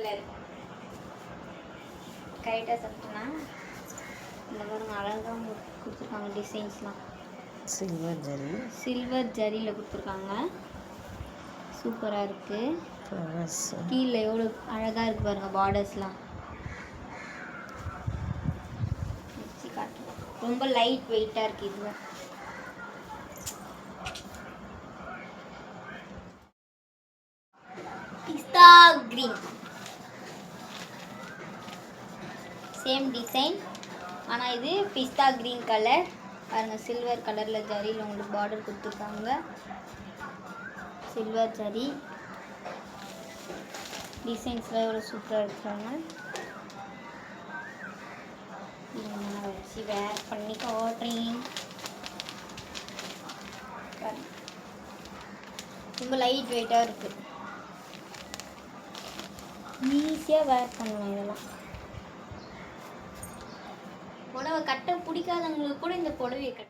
Colour கரெக்டாக சாப்பிட்டேன்னா இந்த மாதிரி அழகாக கொடுத்துருக்காங்க. டிசைன்ஸ்லாம் சில்வர் ஜரியில் கொடுத்துருக்காங்க. சூப்பராக இருக்குது. கீழே எவ்வளோ அழகாக இருக்குது பாருங்கள் பார்டர்ஸ்லாம். வச்சு காட்டுறேன். ரொம்ப லைட் வெயிட்டாக இருக்குது. இதுவும் பிஸ்தா கிரீன் சேம் டிசைன், ஆனால் இது பிஸ்தா கிரீன் கலர் பாருங்கள். சில்வர் கலரில் ஜரியில் உங்களுக்கு பார்டர் கொடுத்துருக்காங்க. சில்வர் ஜரி டிசைன்ஸ்லாம் எவ்வளோ சூப்பராக இருக்காங்க. நான் வச்சு வேர் பண்ணி காட்டுறேன். ரொம்ப லைட் வெயிட்டாக இருக்குது. ஈஸியாக வேர் பண்ணலாம். இதெல்லாம் புடவை கட்ட பிடிக்காதவங்களுக்கு கூட இந்த புடவையை கட்ட